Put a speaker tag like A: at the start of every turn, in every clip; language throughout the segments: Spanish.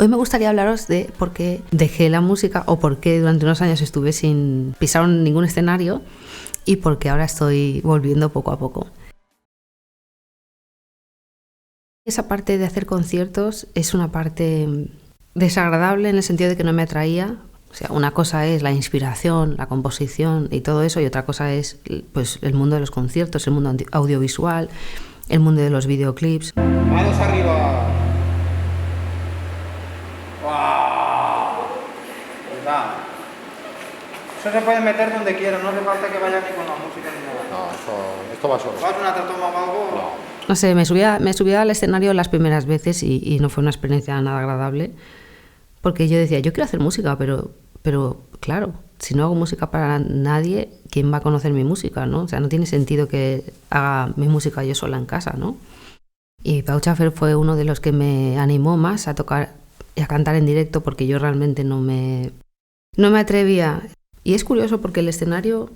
A: Hoy me gustaría hablaros de por qué dejé la música o por qué durante unos años estuve sin pisar ningún escenario y por qué ahora estoy volviendo poco a poco. Esa parte de hacer conciertos es una parte desagradable en el sentido de que no me atraía. O sea, una cosa es la inspiración, la composición y todo eso, y otra cosa es pues, el mundo de los conciertos, el mundo audiovisual, el mundo de los videoclips.
B: Manos arriba. ¡Wow! Cuidado. Eso se puede meter donde quiera, no hace falta que vaya ni con la música ni nada.
C: No, esto va solo.
B: ¿Vas a una toma o algo?
A: No sé, me subía al escenario las primeras veces y no fue una experiencia nada agradable, porque yo decía, yo quiero hacer música, pero claro, si no hago música para nadie, ¿quién va a conocer mi música, no? O sea, no tiene sentido que haga mi música yo sola en casa, ¿no? Y Pau Chafer fue uno de los que me animó más a tocar y a cantar en directo, porque yo realmente no me atrevía. Y es curioso porque el escenario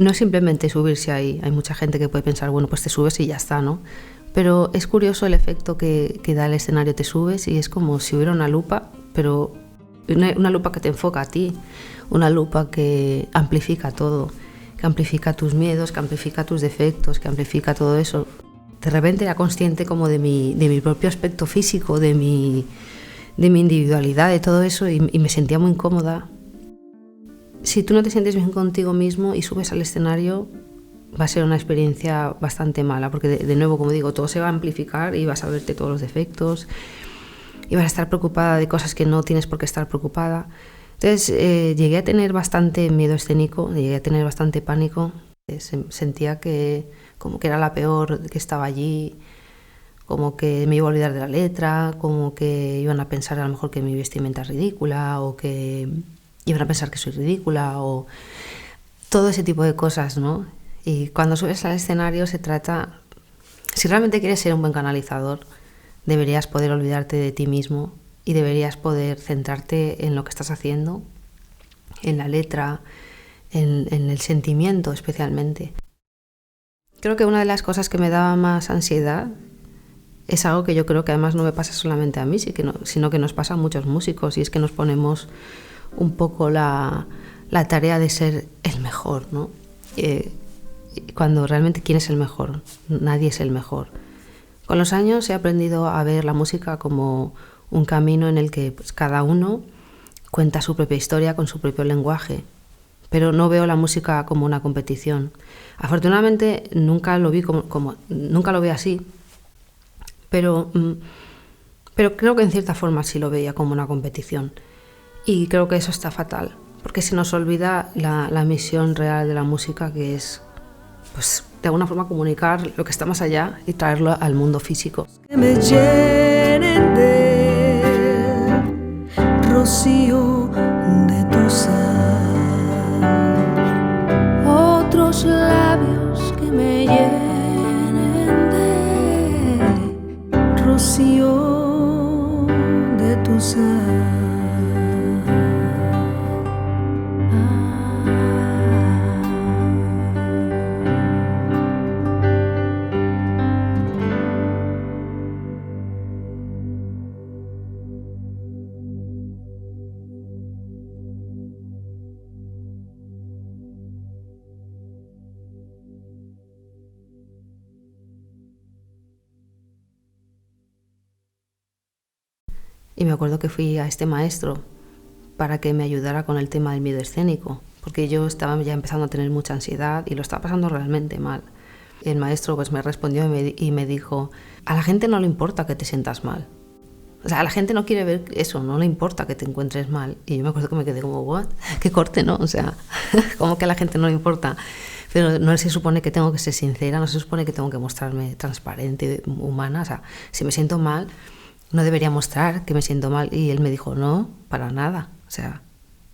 A: no es simplemente subirse ahí. Hay mucha gente que puede pensar, bueno, pues te subes y ya está, ¿no? Pero es curioso el efecto que da el escenario. Te subes y es como si hubiera una lupa, pero una lupa que te enfoca a ti, una lupa que amplifica todo, que amplifica tus miedos, que amplifica tus defectos, que amplifica todo eso. De repente era consciente como de mi propio aspecto físico, de mi individualidad, de todo eso, y me sentía muy incómoda. Si tú no te sientes bien contigo mismo y subes al escenario, va a ser una experiencia bastante mala, porque de nuevo, como digo, todo se va a amplificar y vas a verte todos los defectos y vas a estar preocupada de cosas que no tienes por qué estar preocupada. Entonces llegué a tener bastante miedo escénico, llegué a tener bastante pánico. Sentía que como que era la peor que estaba allí, como que me iba a olvidar de la letra, como que iban a pensar a lo mejor que mi vestimenta es ridícula, o que iban a pensar que soy ridícula, o todo ese tipo de cosas, ¿no? Y cuando subes al escenario se trata, si realmente quieres ser un buen canalizador, deberías poder olvidarte de ti mismo y deberías poder centrarte en lo que estás haciendo, en la letra, en el sentimiento especialmente. Creo que una de las cosas que me daba más ansiedad es algo que yo creo que además no me pasa solamente a mí, sino que nos pasa a muchos músicos, y es que nos ponemos un poco la tarea de ser el mejor, ¿no? Cuando realmente quién es el mejor, nadie es el mejor. Con los años he aprendido a ver la música como un camino en el que pues, cada uno cuenta su propia historia con su propio lenguaje, pero no veo la música como una competición. Afortunadamente nunca lo vi nunca lo veo así, pero creo que en cierta forma sí lo veía como una competición. Y creo que eso está fatal, porque se nos olvida la misión real de la música, que es, pues, de alguna forma comunicar lo que está más allá y traerlo al mundo físico.
D: Que me llenen de rocío de tu sal, otros labios que me llenen de rocío de tu sal.
A: Y me acuerdo que fui a este maestro para que me ayudara con el tema del miedo escénico, porque yo estaba ya empezando a tener mucha ansiedad y lo estaba pasando realmente mal. El maestro pues me respondió y me dijo, a la gente no le importa que te sientas mal. O sea, a la gente no quiere ver eso, no le importa que te encuentres mal. Y yo me acuerdo que me quedé como, ¿what? ¡Qué corte!, ¿no? O sea, como que a la gente no le importa. Pero no se supone que tengo que ser sincera, no se supone que tengo que mostrarme transparente, humana. O sea, si me siento mal, no debería mostrar que me siento mal. Y él me dijo, no, para nada. O sea,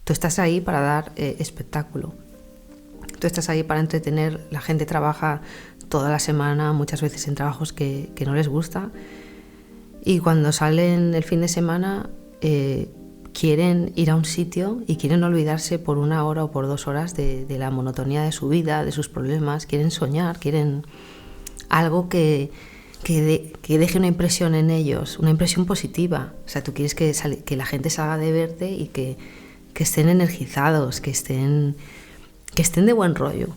A: tú estás ahí para dar espectáculo. Tú estás ahí para entretener. La gente trabaja toda la semana, muchas veces en trabajos que no les gusta. Y cuando salen el fin de semana, quieren ir a un sitio y quieren olvidarse por 1 hora o por 2 horas de la monotonía de su vida, de sus problemas. Quieren soñar, quieren algo que que deje una impresión en ellos, una impresión positiva. O sea, tú quieres que la gente salga de verte y que estén energizados, que estén de buen rollo.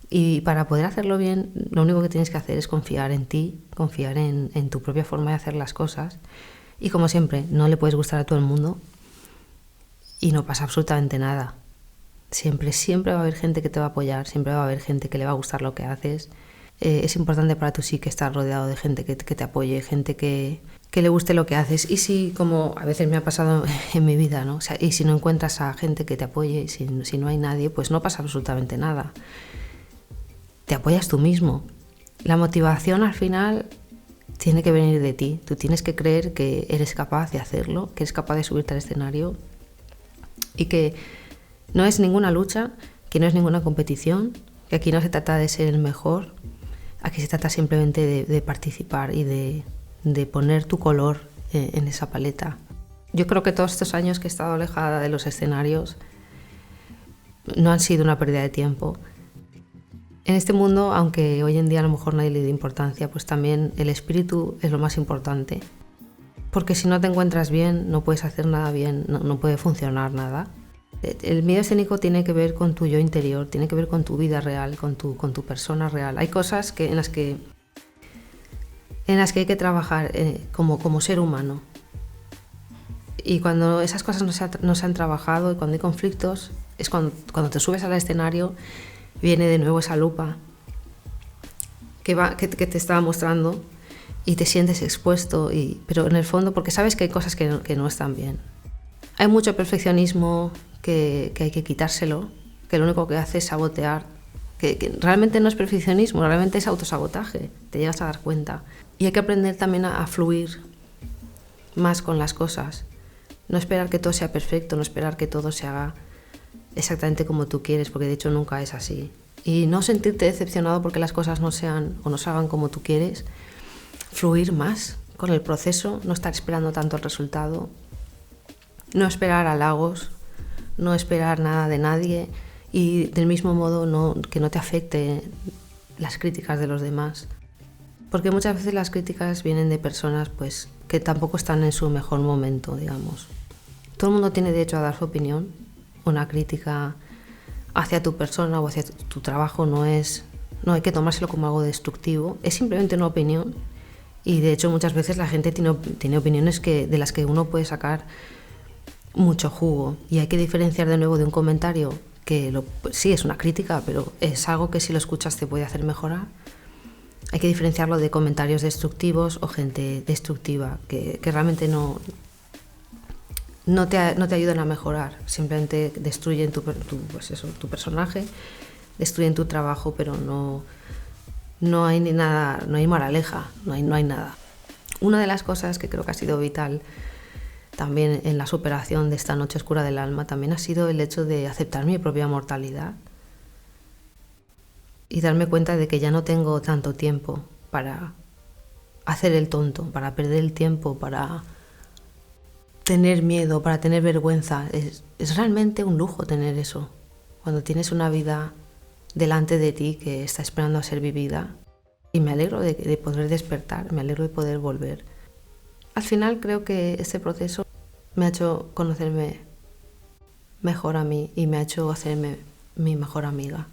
A: Y para poder hacerlo bien, lo único que tienes que hacer es confiar en ti, confiar en tu propia forma de hacer las cosas. Y como siempre, no le puedes gustar a todo el mundo y no pasa absolutamente nada. Siempre va a haber gente que te va a apoyar, siempre va a haber gente que le va a gustar lo que haces. Es importante para tu psique estar rodeado de gente que te apoye, gente que le guste lo que haces. Y si, como a veces me ha pasado en mi vida, ¿no? O sea, y si no encuentras a gente que te apoye, si no hay nadie, pues no pasa absolutamente nada. Te apoyas tú mismo. La motivación al final tiene que venir de ti. Tú tienes que creer que eres capaz de hacerlo, que eres capaz de subirte al escenario y que no es ninguna lucha, que no es ninguna competición, que aquí no se trata de ser el mejor, aquí se trata simplemente de participar y de poner tu color en esa paleta. Yo creo que todos estos años que he estado alejada de los escenarios no han sido una pérdida de tiempo. En este mundo, aunque hoy en día a lo mejor nadie le da importancia, pues también el espíritu es lo más importante. Porque si no te encuentras bien, no puedes hacer nada bien, no puede funcionar nada. El miedo escénico tiene que ver con tu yo interior, tiene que ver con tu vida real, con tu persona real. Hay cosas en las que hay que trabajar como ser humano. Y cuando esas cosas no se han trabajado y cuando hay conflictos, es cuando te subes al escenario, viene de nuevo esa lupa que te está mostrando y te sientes expuesto, pero en el fondo porque sabes que hay cosas que no están bien. Hay mucho perfeccionismo que hay que quitárselo, que lo único que hace es sabotear, que realmente no es perfeccionismo, realmente es autosabotaje, te llegas a dar cuenta. Y hay que aprender también a fluir más con las cosas, no esperar que todo sea perfecto, no esperar que todo se haga exactamente como tú quieres, porque de hecho nunca es así. Y no sentirte decepcionado porque las cosas no sean o no se hagan como tú quieres, fluir más con el proceso, no estar esperando tanto el resultado, no esperar halagos, no esperar nada de nadie y del mismo modo que no te afecte las críticas de los demás. Porque muchas veces las críticas vienen de personas pues, que tampoco están en su mejor momento, digamos. Todo el mundo tiene derecho a dar su opinión. Una crítica hacia tu persona o hacia tu trabajo no hay que tomárselo como algo destructivo, es simplemente una opinión y de hecho muchas veces la gente tiene opiniones de las que uno puede sacar mucho jugo y hay que diferenciar de nuevo de un comentario que sí es una crítica, pero es algo que si lo escuchas te puede hacer mejorar. Hay que diferenciarlo de comentarios destructivos o gente destructiva que realmente no te ayudan a mejorar, simplemente destruyen tu personaje, destruyen tu trabajo, pero no hay ni nada, no hay moraleja, no hay nada. Una de las cosas que creo que ha sido vital también en la superación de esta noche oscura del alma también ha sido el hecho de aceptar mi propia mortalidad y darme cuenta de que ya no tengo tanto tiempo para hacer el tonto, para perder el tiempo, para tener miedo, para tener vergüenza. Es realmente un lujo tener eso. Cuando tienes una vida delante de ti que está esperando a ser vivida. Y me alegro de poder despertar, me alegro de poder volver. Al final creo que este proceso me ha hecho conocerme mejor a mí y me ha hecho hacerme mi mejor amiga.